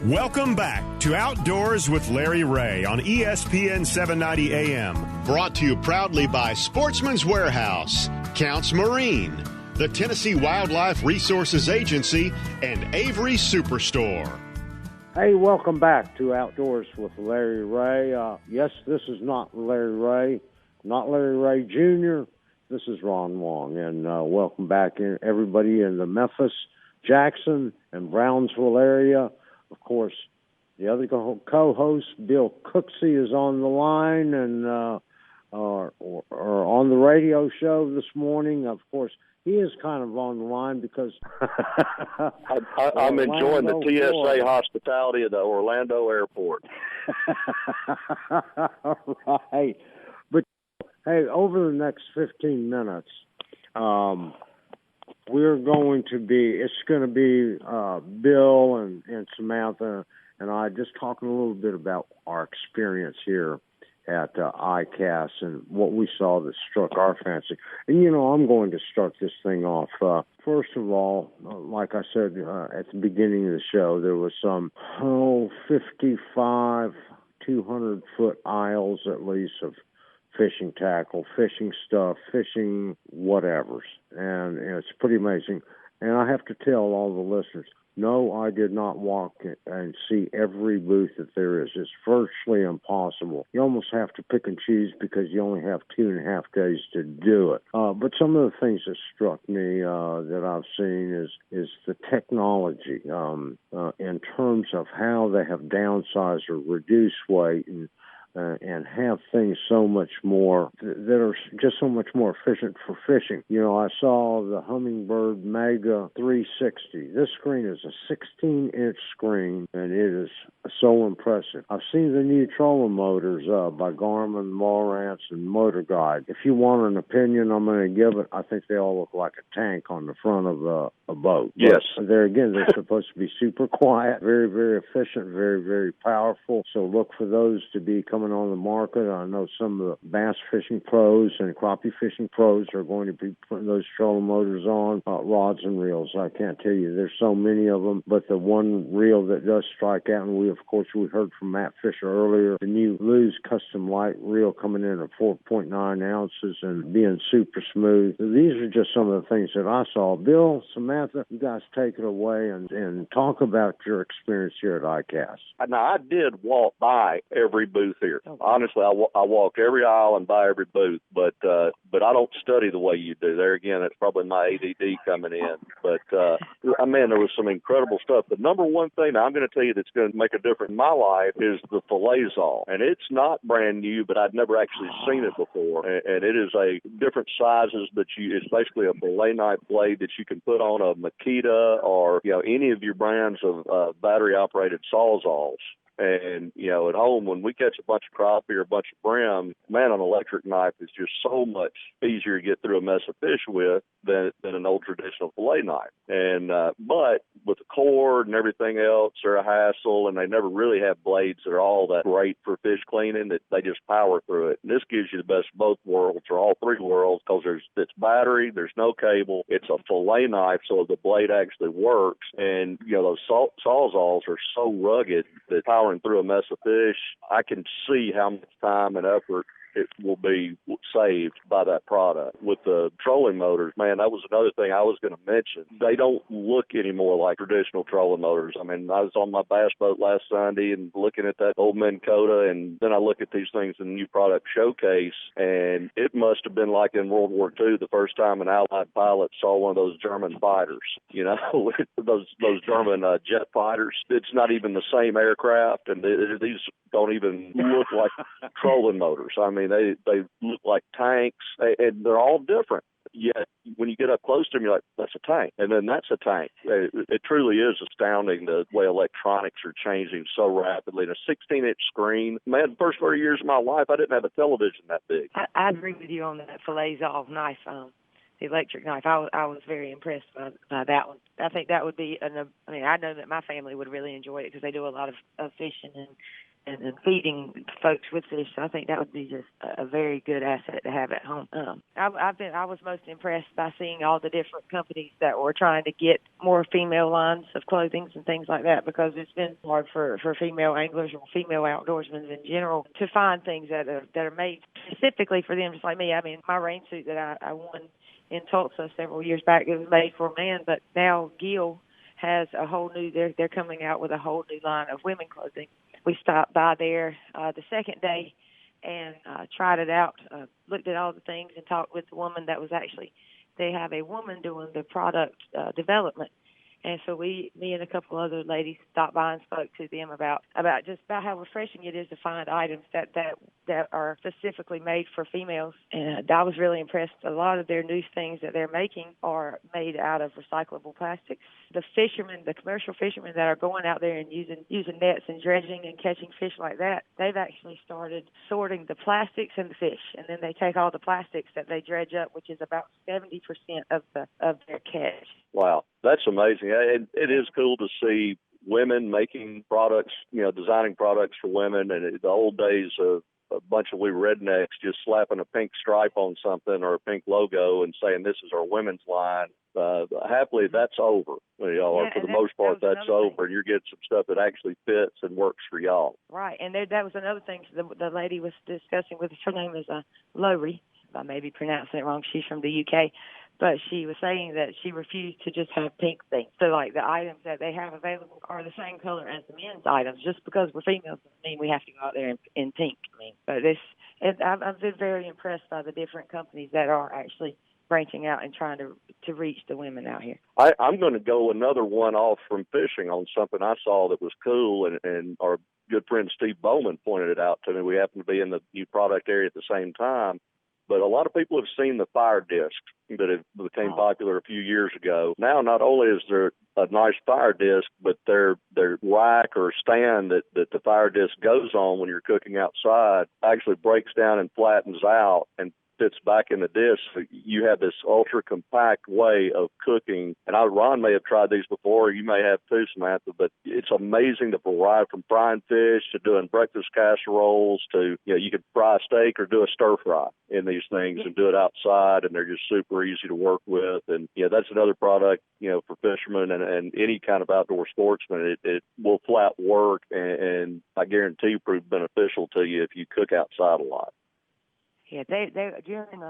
Welcome back to Outdoors with Larry Ray on ESPN 790 AM. Brought to you proudly by Sportsman's Warehouse, Counts Marine, the Tennessee Wildlife Resources Agency, and Avery Superstore. Hey, welcome back to Outdoors with Larry Ray. Yes, this is not Larry Ray, not Larry Ray Jr., this is Ron Wong, and welcome back everybody in the Memphis, Jackson, and Brownsville area. Of course, the other co-host, Bill Cooksey, is on the line and or on the radio show this morning. Of course, he is kind of on the line because I'm enjoying the TSA hospitality at the Orlando airport. Right. But, hey, over the next 15 minutes, it's going to be Bill and Samantha and I just talking a little bit about our experience here at ICAST and what we saw that struck our fancy. And, I'm going to start this thing off. First of all, like I said at the beginning of the show, there was some 55, 200-foot aisles at least of fishing tackle, fishing stuff, fishing whatevers. And it's pretty amazing. And I have to tell all the listeners, no, I did not walk and see every booth that there is. It's virtually impossible. You almost have to pick and choose because you only have 2.5 days to do it. But some of the things that struck me that I've seen is the technology in terms of how they have downsized or reduced weight and have things so much more that are just so much more efficient for fishing. I saw the Humminbird Mega 360. This screen is a 16-inch screen, and it is so impressive. I've seen the new trolling motors by Garmin, Lowrance, and Motor Guide. If you want an opinion, I'm going to give it. I think they all look like a tank on the front of a boat. Yes. But they're supposed to be super quiet, very, very efficient, very, very powerful. So look for those to be coming on the market. I know some of the bass fishing pros and crappie fishing pros are going to be putting those trolling motors on rods and reels. I can't tell you, there's so many of them, but the one reel that does strike out, and we heard from Matt Fisher earlier, the new Lew's Custom Light reel coming in at 4.9 ounces and being super smooth. These are just some of the things that I saw. Bill, Samantha, you guys take it away and talk about your experience here at ICAST. Now, I did walk by every booth here. Honestly, I walk every aisle and by every booth, but I don't study the way you do. There again, it's probably my ADD coming in. But, there was some incredible stuff. The number one thing I'm going to tell you that's going to make a difference in my life is the Filet-Zal. And it's not brand new, but I'd never actually seen it before. And it is a different sizes it's basically a fillet knife blade that you can put on a Makita or, any of your brands of battery-operated Sawzalls. And, at home, when we catch a bunch of crappie or a bunch of brim, man, an electric knife is just so much easier to get through a mess of fish with than an old traditional fillet knife. And, but with the cord and everything else, they're a hassle, and they never really have blades that are all that great for fish cleaning, that they just power through it. And this gives you the best of both worlds, or all three worlds, because it's battery, there's no cable, it's a fillet knife, so the blade actually works. And, those Sawzalls are so rugged that powering through a mess of fish, I can see how much time and effort it will be saved by that product. With the trolling motors, man, that was another thing I was going to mention. They don't look anymore like traditional trolling motors. I mean, I was on my bass boat last Sunday and looking at that old Minn Kota, and then I look at these things in the new product showcase, and it must have been like in World War II, the first time an Allied pilot saw one of those German fighters, those German jet fighters. It's not even the same aircraft, and these don't even look like trolling motors. I mean, they look like tanks, and they're all different. Yet, when you get up close to them, you're like, that's a tank. And then that's a tank. It truly is astounding the way electronics are changing so rapidly. And a 16-inch screen, man, the first 30 years of my life, I didn't have a television that big. I agree with you on that Filet-Zal knife, the electric knife. I was very impressed by that one. I think that would be, I know that my family would really enjoy it because they do a lot of fishing and feeding folks with fish. So I think that would be just a very good asset to have at home. I was most impressed by seeing all the different companies that were trying to get more female lines of clothing and things like that, because it's been hard for female anglers or female outdoorsmen in general to find things that are made specifically for them, just like me. I mean, my rain suit that I won in Tulsa several years back, it was made for a man, but now Gill has a whole new, they're coming out with a whole new line of women clothing. We stopped by there the second day and tried it out, looked at all the things and talked with the woman that was actually, they have a woman doing the product development. And so me and a couple other ladies stopped by and spoke to them about how refreshing it is to find items that are specifically made for females. And I was really impressed. A lot of their new things that they're making are made out of recyclable plastics. The commercial fishermen that are going out there and using nets and dredging and catching fish like that, they've actually started sorting the plastics and the fish, and then they take all the plastics that they dredge up, which is about 70% of their catch. Wow, that's amazing. It is cool to see women making products, designing products for women. And the old days of a bunch of we rednecks just slapping a pink stripe on something or a pink logo and saying this is our women's line. Happily, that's over. Or for the most part, that's over. And you're getting some stuff that actually fits and works for y'all. Right, and that was another thing the lady was discussing with us. Her name is Lowry. I may be pronouncing it wrong. She's from the UK. But she was saying that she refused to just have pink things. So, like, the items that they have available are the same color as the men's items. Just because we're females doesn't mean we have to go out there in pink. But I've been very impressed by the different companies that are actually branching out and trying to reach the women out here. I'm going to go another one off from fishing on something I saw that was cool, and our good friend Steve Bowman pointed it out to me. We happened to be in the new product area at the same time. But a lot of people have seen the fire discs that have became popular a few years ago. Now, not only is there a nice fire disc, but their rack or stand that the fire disc goes on when you're cooking outside actually breaks down and flattens out and fits back in the dish. So you have this ultra compact way of cooking. And Ron may have tried these before. You may have too, Samantha, but it's amazing the variety from frying fish to doing breakfast casseroles to, you could fry a steak or do a stir fry in these things and do it outside. And they're just super easy to work with. And, that's another product, for fishermen and any kind of outdoor sportsman. It will flat work and I guarantee prove beneficial to you if you cook outside a lot. Yeah, they during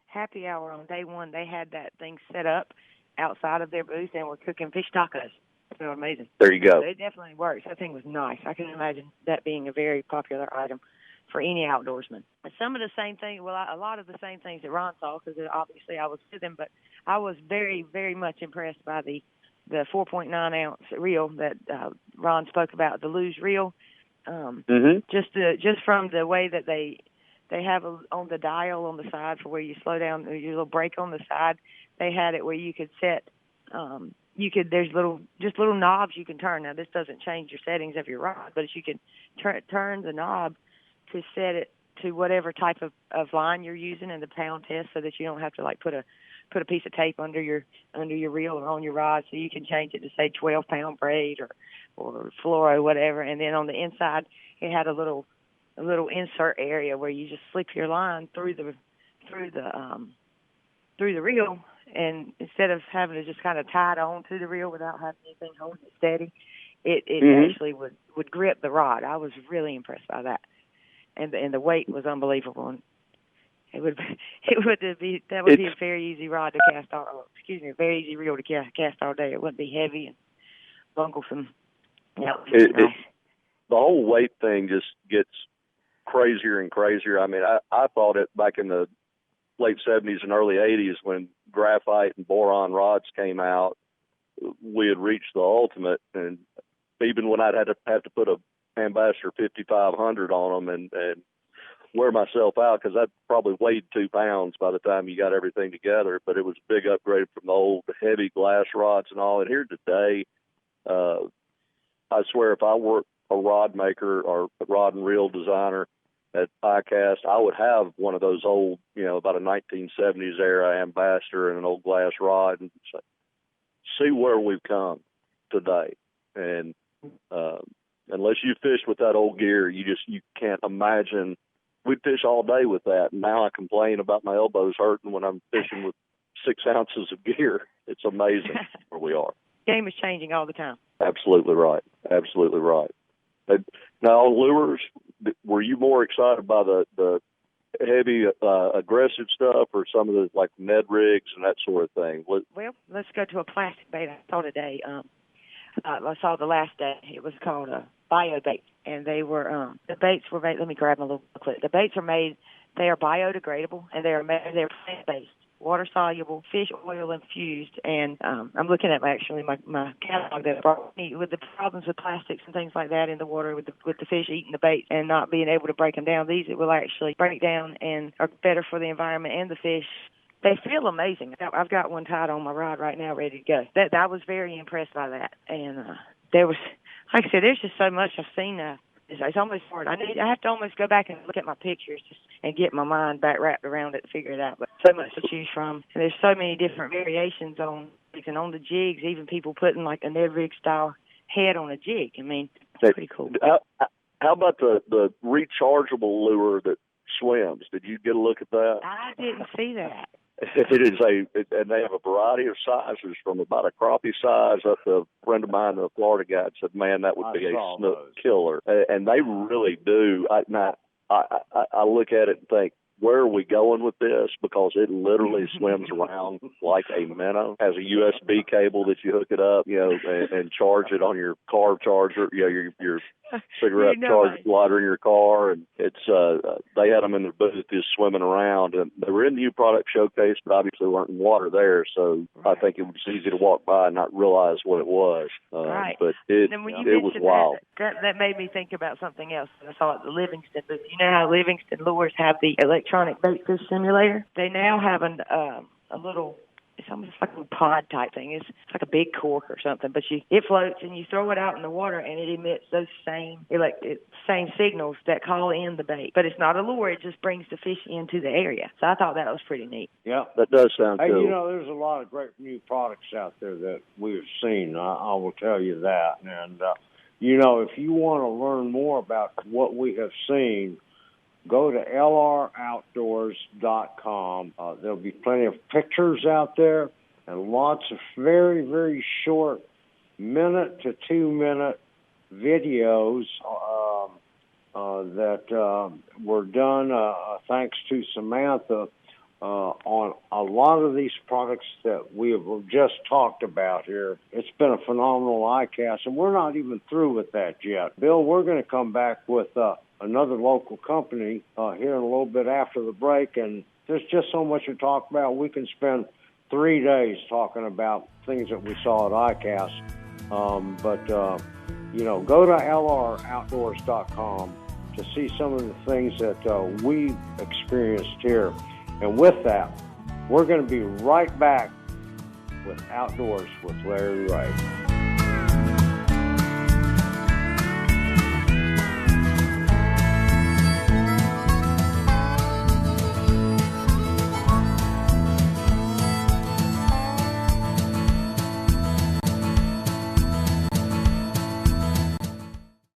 happy hour on day one, they had that thing set up outside of their booth and were cooking fish tacos. So amazing. There you go. So it definitely works. That thing was nice. I can imagine that being a very popular item for any outdoorsman. Some of the same things, a lot of the same things that Ron saw, because obviously I was with him, but I was very, very much impressed by the 4.9 ounce reel that Ron spoke about, the Lose reel. Just from the way that they have on the dial on the side for where you slow down, your little brake on the side. They had it where you could set, there's little knobs you can turn. Now, this doesn't change your settings of your rod, but you can turn the knob to set it to whatever type of line you're using in the pound test, so that you don't have to put a piece of tape under your reel or on your rod. So you can change it to say 12-pound braid or fluoro, whatever. And then on the inside, it had a little insert area where you just slip your line through the reel, and instead of having to just kind of tie it on to the reel without having anything holding it steady, it actually would grip the rod. I was really impressed by that, and the weight was unbelievable. And it would be a very easy rod to cast all. A very easy reel to cast all day. It wouldn't be heavy and bunglesome. The whole weight thing just gets crazier and crazier. I mean, I thought it back in the late 70s and early 80s when graphite and boron rods came out, we had reached the ultimate. And even when I'd have to put a Ambassador 5500 on them and wear myself out, because that probably weighed 2 pounds by the time you got everything together, but it was a big upgrade from the old heavy glass rods and all. And here today, I swear if I were a rod maker or a rod and reel designer at ICAST, I would have one of those old, about a 1970s era Ambassador and an old glass rod, and see where we've come today. And unless you fish with that old gear, you can't imagine. We'd fish all day with that. And now I complain about my elbows hurting when I'm fishing with 6 ounces of gear. It's amazing where we are. Game is changing all the time. Absolutely right. Absolutely right. Now, on lures, were you more excited by the heavy, aggressive stuff, or some of the like Ned rigs and that sort of thing? Well, let's go to a plastic bait I saw today. I saw the last day. It was called a bio bait, and they were the baits were made. Let me grab my little clip. The baits are made. They are biodegradable, and they're plant based, water soluble, fish oil infused. And I'm looking at my catalog that I brought me with the problems with plastics and things like that in the water with the fish eating the bait and not being able to break them down. These it will actually break down and are better for the environment and the fish. They feel amazing. I've got one tied on my rod right now, ready to go. I was very impressed by that. And there was, like I said, there's just so much I've seen. It's almost hard. I have to almost go back and look at my pictures and get my mind back wrapped around it to figure it out. But so much to choose from, and there's so many different variations on the jigs. Even people putting like a Ned rig style head on a jig. I mean, it's pretty cool. How about the rechargeable lure that swims? Did you get a look at that? I didn't see that. It is and they have a variety of sizes from about a crappie size up to a friend of mine, a Florida guy, said, "Man, that would be a snook killer." And they really do. I look at it and think, where are we going with this? Because it literally swims around like a minnow. Has a USB cable that you hook it up, and charge it on your car charger, your cigarette charger lighter in your car. And it's they had them in their booth just swimming around, and they were in the new product showcase, but obviously weren't in water there. So I think it was easy to walk by and not realize what it was. Right. But it was wild. That made me think about something else that I saw at the Livingston booth. You know how Livingston Lures have the electronic bait fish simulator? They now have a little, it's almost like a pod type thing. It's like a big cork or something, but it floats and you throw it out in the water and it emits those same signals that call in the bait. But it's not a lure; it just brings the fish into the area. So I thought that was pretty neat. Yeah, that does sound cool. There's a lot of great new products out there that we've seen. I will tell you that. And if you want to learn more about what we have seen, go to lroutdoors.com. There'll be plenty of pictures out there and lots of very, very short 1 to 2 minute videos that were done thanks to Samantha on a lot of these products that we have just talked about here. It's been a phenomenal ICAST, and we're not even through with that yet. Bill, we're going to come back with another local company here in a little bit after the break, and there's just so much to talk about. We can spend 3 days talking about things that we saw at ICAST. But go to lroutdoors.com to see some of the things that we experienced here. And with that, we're going to be right back with Outdoors with Larry Ray.